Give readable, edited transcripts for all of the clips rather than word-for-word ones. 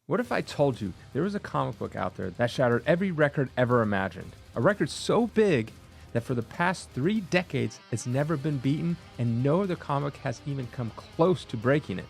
What if I told you there was a comic book out there that shattered every record ever imagined? A record so big that for the past 3 decades it's never been beaten and no other comic has even come close to breaking it.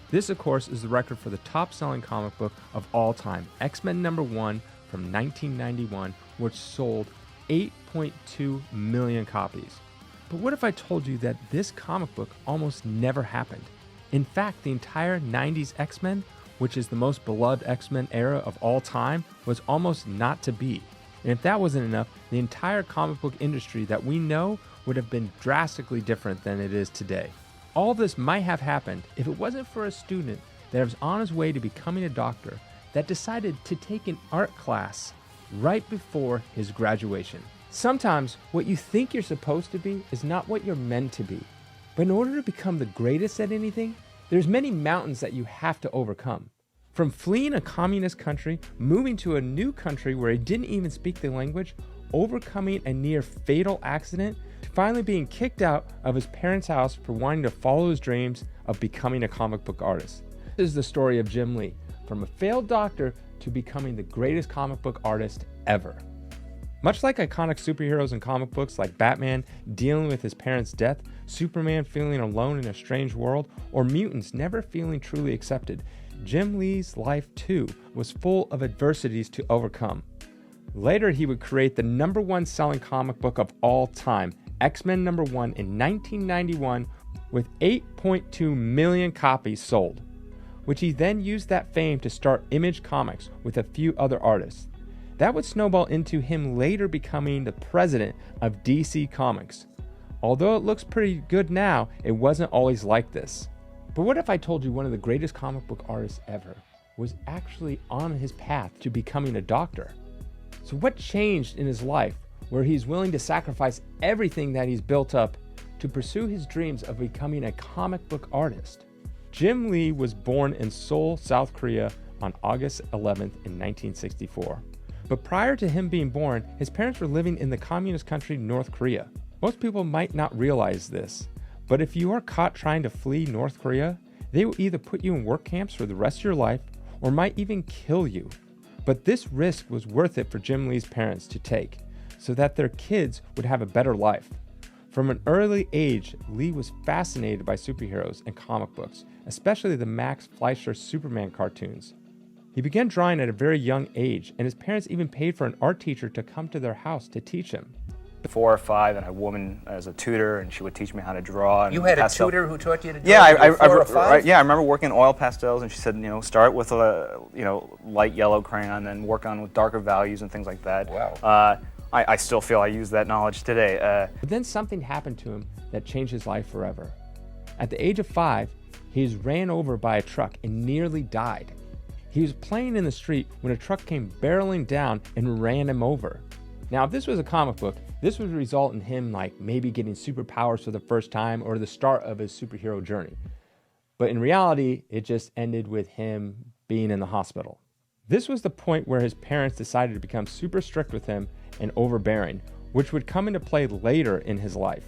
This, of course, is the record for the top-selling comic book of all time, X-Men #1 from 1991, which sold 8.2 million copies. But what if I told you that this comic book almost never happened? In fact, the entire 90s X-Men, which is the most beloved X-Men era of all time, was almost not to beat. And if that wasn't enough, the entire comic book industry that we know would have been drastically different than it is today. All this might have happened if it wasn't for a student that was on his way to becoming a doctor that decided to take an art class right before his graduation. Sometimes what you think you're supposed to be is not what you're meant to be. But in order to become the greatest at anything, there's many mountains that you have to overcome. From fleeing a communist country, moving to a new country where he didn't even speak the language, overcoming a near fatal accident, to finally being kicked out of his parents' house for wanting to follow his dreams of becoming a comic book artist. This is the story of Jim Lee, from a failed doctor to becoming the greatest comic book artist ever. Much like iconic superheroes in comic books like Batman dealing with his parents' death, Superman feeling alone in a strange world, or mutants never feeling truly accepted, Jim Lee's life too was full of adversities to overcome. Later, he would create the #1 selling comic book of all time, X-Men #1 in 1991, with 8.2 million copies sold, which he then used that fame to start Image Comics with a few other artists. That would snowball into him later becoming the president of DC Comics. Although it looks pretty good now, it wasn't always like this. But what if I told you one of the greatest comic book artists ever was actually on his path to becoming a doctor? So what changed in his life where he's willing to sacrifice everything that he's built up to pursue his dreams of becoming a comic book artist? Jim Lee was born in Seoul, South Korea on August 11th in 1964. But prior to him being born, his parents were living in the communist country North Korea. Most people might not realize this, but if you are caught trying to flee North Korea, they will either put you in work camps for the rest of your life or might even kill you. But this risk was worth it for Jim Lee's parents to take, so that their kids would have a better life. From an early age, Lee was fascinated by superheroes and comic books, especially the Max Fleischer Superman cartoons. He began drawing at a very young age, and his parents even paid for an art teacher to come to their house to teach him. 4 or 5, and I had a woman as a tutor, and she would teach me how to draw. And you had pastel. a tutor who taught you to draw? Yeah, 4 or 5? I remember working oil pastels, and she said, start with a light yellow crayon, and work on with darker values and things like that. Wow. I still feel I use that knowledge today. But then something happened to him that changed his life forever. At the age of 5, he was ran over by a truck and nearly died. He was playing in the street when a truck came barreling down and ran him over. Now, if this was a comic book, this would result in him maybe getting superpowers for the first time or the start of his superhero journey. But in reality, it just ended with him being in the hospital. This was the point where his parents decided to become super strict with him and overbearing, which would come into play later in his life.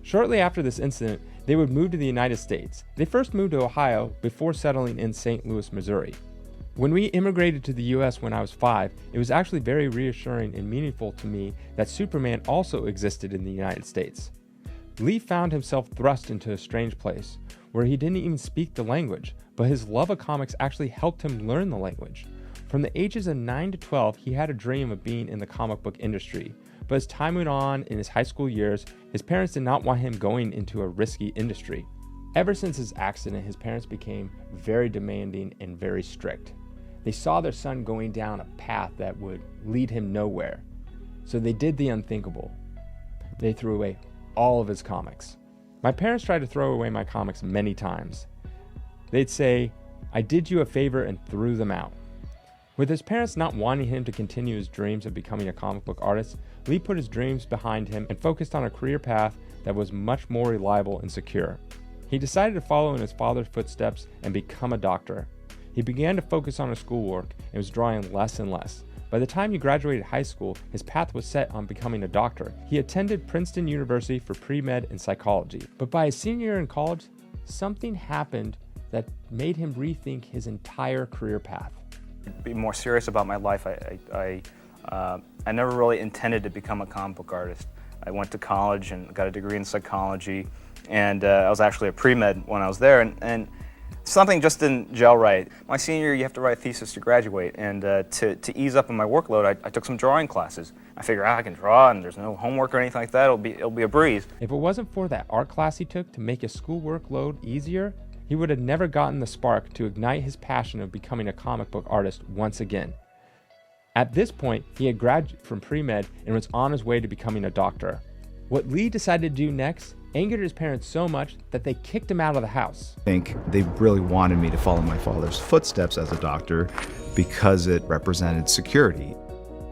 Shortly after this incident, they would move to the United States. They first moved to Ohio before settling in St. Louis, Missouri. When we immigrated to the US when I was 5, it was actually very reassuring and meaningful to me that Superman also existed in the United States. Lee found himself thrust into a strange place where he didn't even speak the language, but his love of comics actually helped him learn the language. From the ages of 9 to 12, he had a dream of being in the comic book industry, but as time went on in his high school years, his parents did not want him going into a risky industry. Ever since his accident, his parents became very demanding and very strict. They saw their son going down a path that would lead him nowhere. So they did the unthinkable. They threw away all of his comics. My parents tried to throw away my comics many times. They'd say, "I did you a favor," and threw them out. With his parents not wanting him to continue his dreams of becoming a comic book artist, Lee put his dreams behind him and focused on a career path that was much more reliable and secure. He decided to follow in his father's footsteps and become a doctor. He began to focus on his schoolwork and was drawing less and less. By the time he graduated high school, his path was set on becoming a doctor. He attended Princeton University for pre-med and psychology. But by his senior year in college, something happened that made him rethink his entire career path. be more serious about my life, I never really intended to become a comic book artist. I went to college and got a degree in psychology, and I was actually a pre-med when I was there, and something just didn't gel right. My senior year, you have to write a thesis to graduate, and to ease up on my workload, I took some drawing classes. I figured, I can draw, and there's no homework or anything like that. It'll be a breeze. If it wasn't for that art class he took to make his schoolwork load easier, he would have never gotten the spark to ignite his passion of becoming a comic book artist once again. At this point, he had graduated from pre-med and was on his way to becoming a doctor. What Lee decided to do next angered his parents so much that they kicked him out of the house. I think they really wanted me to follow my father's footsteps as a doctor because it represented security.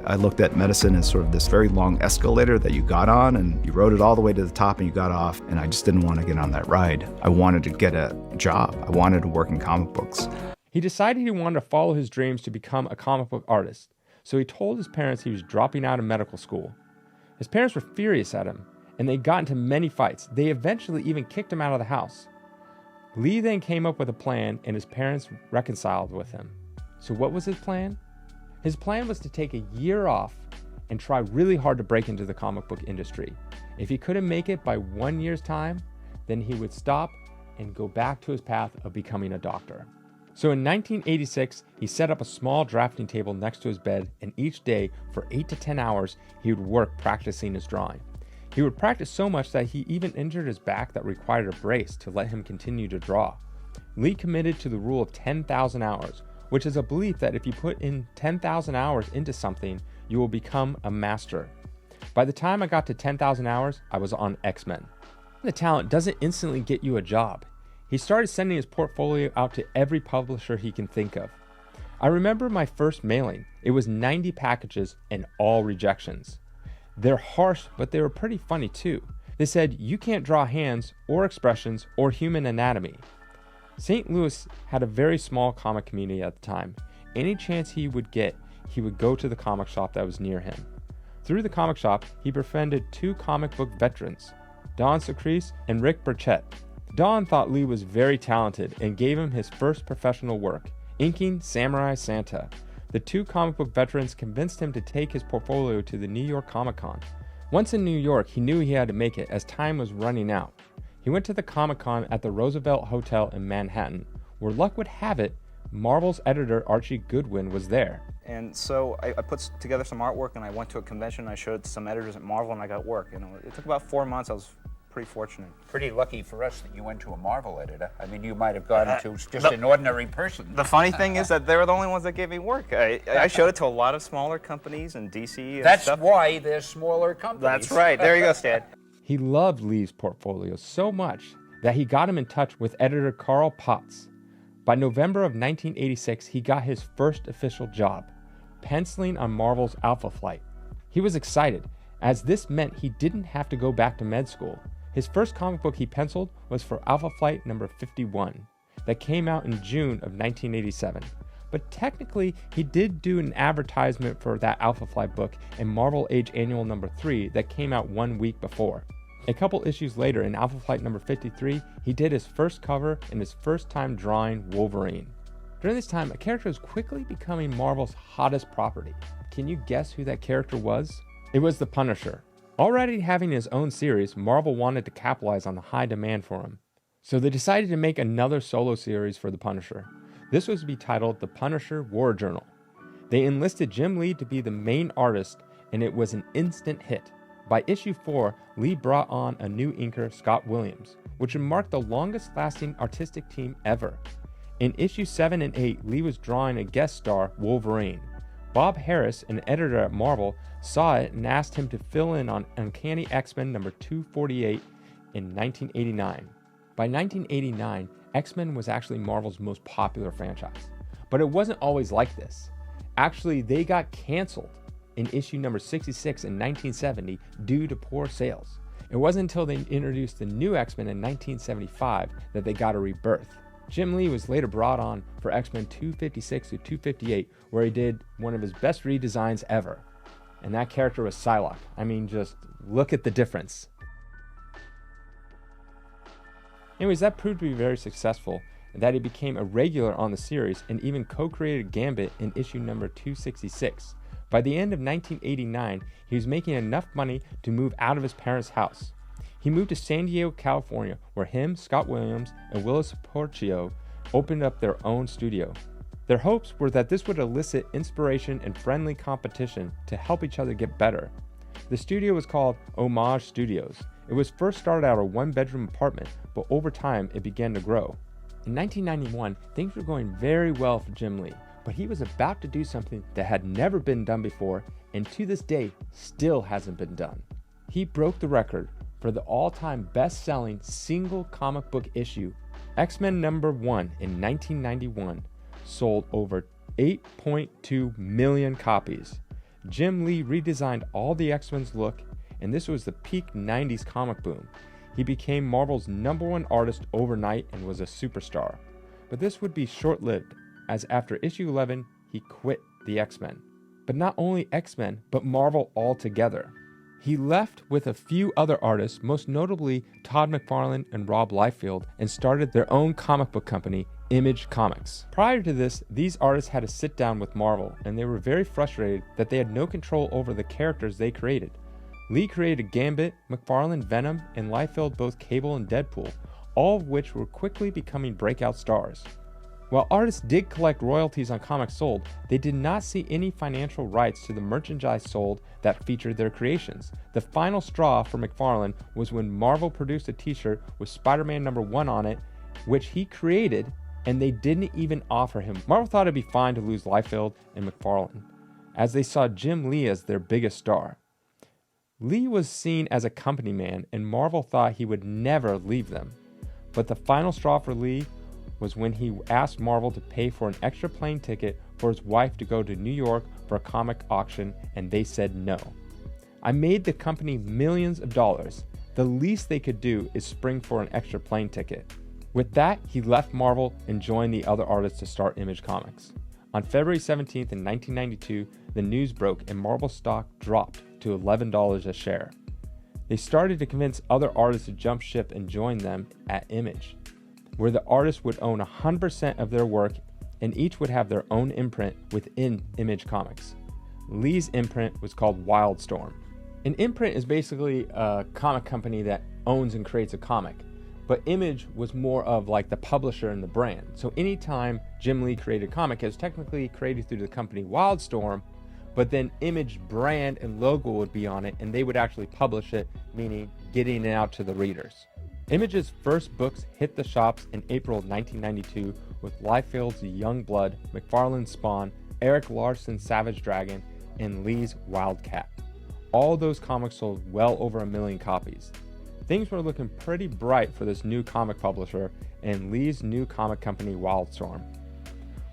I looked at medicine as sort of this very long escalator that you got on and you rode it all the way to the top and you got off, and I just didn't want to get on that ride. I wanted to get a job. I wanted to work in comic books. He decided he wanted to follow his dreams to become a comic book artist, so he told his parents he was dropping out of medical school. His parents were furious at him, and they got into many fights. They eventually even kicked him out of the house. Lee then came up with a plan, and his parents reconciled with him. So what was his plan? His plan was to take a year off and try really hard to break into the comic book industry. If he couldn't make it by 1 year's time, then he would stop and go back to his path of becoming a doctor. So in 1986, he set up a small drafting table next to his bed, and each day for 8 to 10 hours, he would work practicing his drawing. He would practice so much that he even injured his back that required a brace to let him continue to draw. Lee committed to the rule of 10,000 hours, which is a belief that if you put in 10,000 hours into something, you will become a master. By the time I got to 10,000 hours, I was on X-Men. The talent doesn't instantly get you a job. He started sending his portfolio out to every publisher he can think of. I remember my first mailing. It was 90 packages and all rejections. They're harsh, but they were pretty funny too. They said, "You can't draw hands or expressions or human anatomy." St. Louis had a very small comic community at the time. Any chance he would get, he would go to the comic shop that was near him. Through the comic shop, he befriended 2 comic book veterans, Don Secrece and Rick Burchett. Don thought Lee was very talented and gave him his first professional work, inking Samurai Santa. The 2 comic book veterans convinced him to take his portfolio to the New York Comic Con. Once in New York, he knew he had to make it as time was running out. He went to the Comic Con at the Roosevelt Hotel in Manhattan, where luck would have it, Marvel's editor Archie Goodwin was there. And so I put together some artwork, and I went to a convention. I showed it to some editors at Marvel, and I got work. It took about 4 months. I was pretty fortunate. Pretty lucky for us that you went to a Marvel editor. I mean, you might have gone to just an ordinary person. The funny thing is that they were the only ones that gave me work. I showed it to a lot of smaller companies in DC and That's stuff. why they're smaller companies. That's right. There you go, Stan. He loved Lee's portfolio so much that he got him in touch with editor Carl Potts. By November of 1986, he got his first official job, penciling on Marvel's Alpha Flight. He was excited, as this meant he didn't have to go back to med school. His first comic book he penciled was for Alpha Flight number 51, that came out in June of 1987. But technically, he did do an advertisement for that Alpha Flight book in Marvel Age Annual number 3 that came out 1 week before. A couple issues later, in Alpha Flight number 53, he did his first cover and his first time drawing Wolverine. During this time, a character was quickly becoming Marvel's hottest property. Can you guess who that character was? It was the Punisher. Already having his own series, Marvel wanted to capitalize on the high demand for him. So they decided to make another solo series for the Punisher. This was to be titled The Punisher War Journal. They enlisted Jim Lee to be the main artist, and it was an instant hit. By issue 4, Lee brought on a new inker, Scott Williams, which would mark the longest lasting artistic team ever. In issue 7 and 8, Lee was drawing a guest star, Wolverine. Bob Harris, an editor at Marvel, saw it and asked him to fill in on Uncanny X-Men number 248 in 1989. By 1989, X-Men was actually Marvel's most popular franchise. But it wasn't always like this. Actually, they got canceled in issue number 66 in 1970 due to poor sales. It wasn't until they introduced the new X-Men in 1975 that they got a rebirth. Jim Lee was later brought on for X-Men 256 to 258, where he did one of his best redesigns ever. And that character was Psylocke. I mean, just look at the difference. Anyways, that proved to be very successful, and that he became a regular on the series and even co-created Gambit in issue number 266. By the end of 1989, he was making enough money to move out of his parents' house. He moved to San Diego, California, where him, Scott Williams, and Willis Porcio opened up their own studio. Their hopes were that this would elicit inspiration and friendly competition to help each other get better. The studio was called Homage Studios. It was first started out a one-bedroom apartment, but over time it began to grow. In 1991, things were going very well for Jim Lee, but he was about to do something that had never been done before and to this day still hasn't been done. He broke the record for the all-time best-selling single comic book issue. X-Men number 1 in 1991 sold over 8.2 million copies. Jim Lee redesigned all the X-Men's look, and this was the peak 90s comic boom. He became Marvel's #1 artist overnight and was a superstar. But this would be short-lived, as after issue 11, he quit the X-Men. But not only X-Men, but Marvel altogether. He left with a few other artists, most notably Todd McFarlane and Rob Liefeld, and started their own comic book company, Image Comics. Prior to this, these artists had to sit down with Marvel, and they were very frustrated that they had no control over the characters they created. Lee created Gambit, McFarlane Venom, and Liefeld both Cable and Deadpool, all of which were quickly becoming breakout stars. While artists did collect royalties on comics sold, they did not see any financial rights to the merchandise sold that featured their creations. The final straw for McFarlane was when Marvel produced a t-shirt with Spider-Man #1 on it, which he created, and they didn't even offer him. Marvel thought it'd be fine to lose Liefeld and McFarlane, as they saw Jim Lee as their biggest star. Lee was seen as a company man, and Marvel thought he would never leave them. But the final straw for Lee was when he asked Marvel to pay for an extra plane ticket for his wife to go to New York for a comic auction, and they said no. I made the company millions of dollars. The least they could do is spring for an extra plane ticket. With that, he left Marvel and joined the other artists to start Image Comics. On February 17th in 1992, the news broke and Marvel stock dropped to $11 a share. They started to convince other artists to jump ship and join them at Image, where the artists would own 100% of their work and each would have their own imprint within Image Comics. Lee's imprint was called Wildstorm. An imprint is basically a comic company that owns and creates a comic, but Image was more of like the publisher and the brand. So anytime Jim Lee created a comic, it was technically created through the company Wildstorm, but then Image brand and logo would be on it and they would actually publish it, meaning getting it out to the readers. Image's first books hit the shops in April of 1992 with Liefeld's Young Blood, McFarlane's Spawn, Eric Larson's Savage Dragon, and Lee's Wildcat. All those comics sold well over 1 million copies. Things were looking pretty bright for this new comic publisher and Lee's new comic company Wildstorm.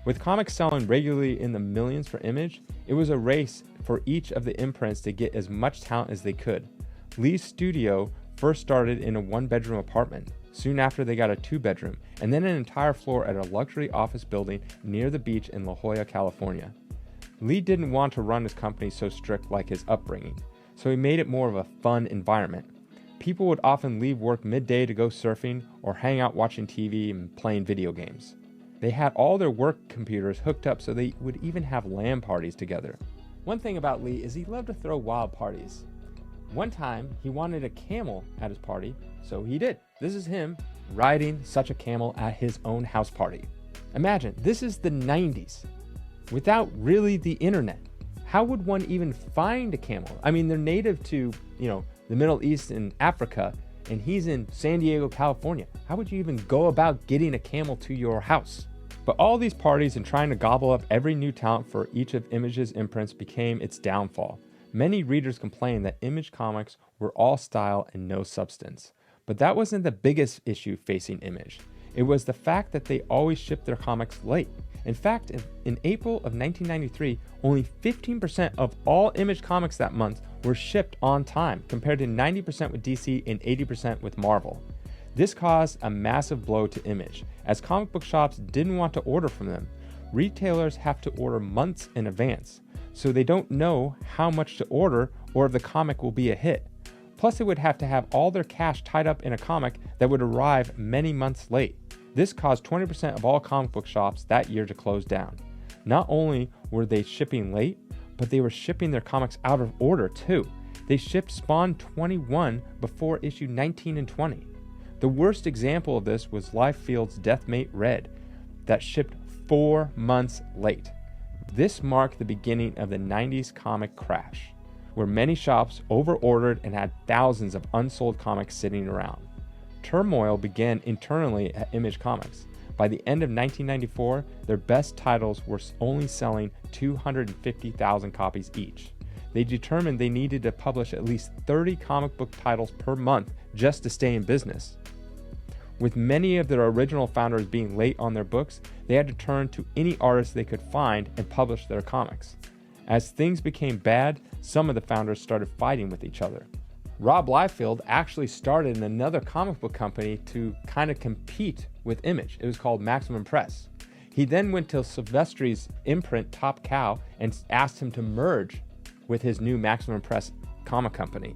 With comics selling regularly in the millions for Image, it was a race for each of the imprints to get as much talent as they could. Lee's studio first started in a 1-bedroom apartment. Soon after, they got a 2-bedroom, and then an entire floor at a luxury office building near the beach in La Jolla, California. Lee didn't want to run his company so strict like his upbringing, so he made it more of a fun environment. People would often leave work midday to go surfing or hang out watching TV and playing video games. They had all their work computers hooked up so they would even have LAN parties together. One thing about Lee is he loved to throw wild parties. One time, he wanted a camel at his party, so he did. This is him riding such a camel at his own house party. Imagine, this is the 90s. Without really the internet, how would one even find a camel? I mean, they're native to, the Middle East and Africa, and he's in San Diego, California. How would you even go about getting a camel to your house? But all these parties and trying to gobble up every new talent for each of Image's imprints became its downfall. Many readers complained that Image Comics were all style and no substance. But that wasn't the biggest issue facing Image. It was the fact that they always shipped their comics late. In fact, in April of 1993, only 15% of all Image comics that month were shipped on time, compared to 90% with DC and 80% with Marvel. This caused a massive blow to Image, as comic book shops didn't want to order from them. Retailers have to order months in advance, so they don't know how much to order or if the comic will be a hit. Plus, they would have to have all their cash tied up in a comic that would arrive many months late. This caused 20% of all comic book shops that year to close down. Not only were they shipping late, but they were shipping their comics out of order too. They shipped Spawn 21 before issue 19 and 20. The worst example of this was Liefeld's Deathmate Red, that shipped 4 months late. This marked the beginning of the 90s comic crash, where many shops overordered and had thousands of unsold comics sitting around. Turmoil began internally at Image Comics. By the end of 1994, their best titles were only selling 250,000 copies each. They determined they needed to publish at least 30 comic book titles per month just to stay in business. With many of their original founders being late on their books, they had to turn to any artist they could find and publish their comics. As things became bad, some of the founders started fighting with each other. Rob Liefeld actually started in another comic book company to kind of compete with Image. It was called Maximum Press. He then went to Silvestri's imprint Top Cow and asked him to merge with his new Maximum Press comic company.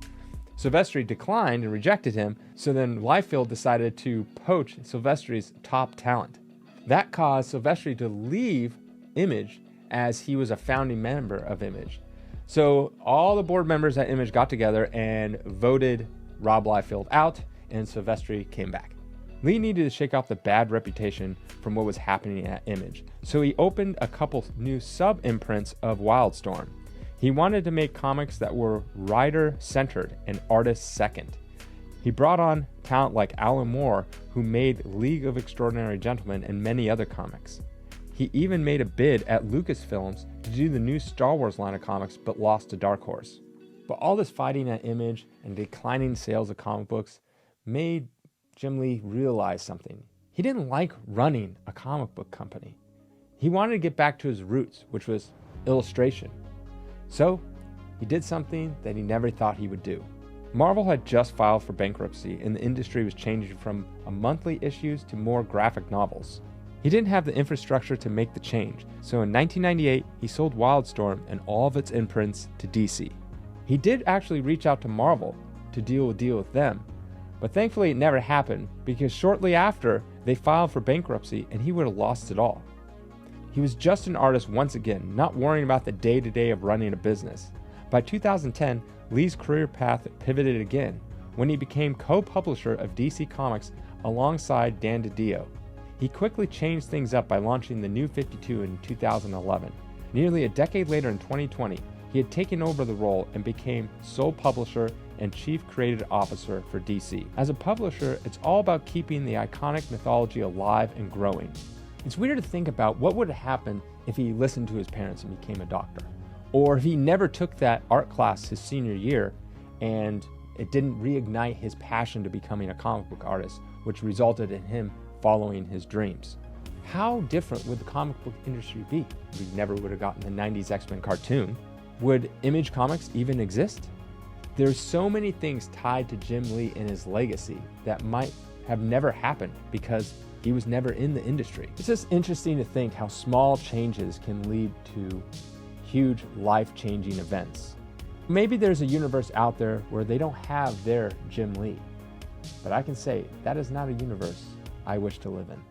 Silvestri declined and rejected him, so then Liefeld decided to poach Silvestri's top talent. That caused Silvestri to leave Image, as he was a founding member of Image. So all the board members at Image got together and voted Rob Liefeld out, and Silvestri came back. Lee needed to shake off the bad reputation from what was happening at Image, so he opened a couple new sub-imprints of Wildstorm. He wanted to make comics that were writer-centered and artist-second. He brought on talent like Alan Moore, who made League of Extraordinary Gentlemen and many other comics. He even made a bid at Lucasfilms to do the new Star Wars line of comics, but lost to Dark Horse. But all this fighting at Image and declining sales of comic books made Jim Lee realize something. He didn't like running a comic book company. He wanted to get back to his roots, which was illustration. So he did something that he never thought he would do. Marvel had just filed for bankruptcy, and the industry was changing from monthly issues to more graphic novels. He didn't have the infrastructure to make the change, so in 1998, he sold Wildstorm and all of its imprints to DC. He did actually reach out to Marvel to deal with them, but thankfully it never happened, because shortly after, they filed for bankruptcy and he would have lost it all. He was just an artist once again, not worrying about the day-to-day of running a business. By 2010, Lee's career path pivoted again when he became co-publisher of DC Comics alongside Dan DiDio. He quickly changed things up by launching the New 52 in 2011. Nearly a decade later in 2020, he had taken over the role and became sole publisher and chief creative officer for DC. As a publisher, it's all about keeping the iconic mythology alive and growing. It's weird to think about what would have happened if he listened to his parents and became a doctor, or if he never took that art class his senior year and it didn't reignite his passion to becoming a comic book artist, which resulted in him following his dreams. How different would the comic book industry be if we never would have gotten the 90s X-Men cartoon? Would Image Comics even exist? There's so many things tied to Jim Lee and his legacy that might have never happened because he was never in the industry. It's just interesting to think how small changes can lead to huge life-changing events. Maybe there's a universe out there where they don't have their Jim Lee, but I can say that is not a universe I wish to live in.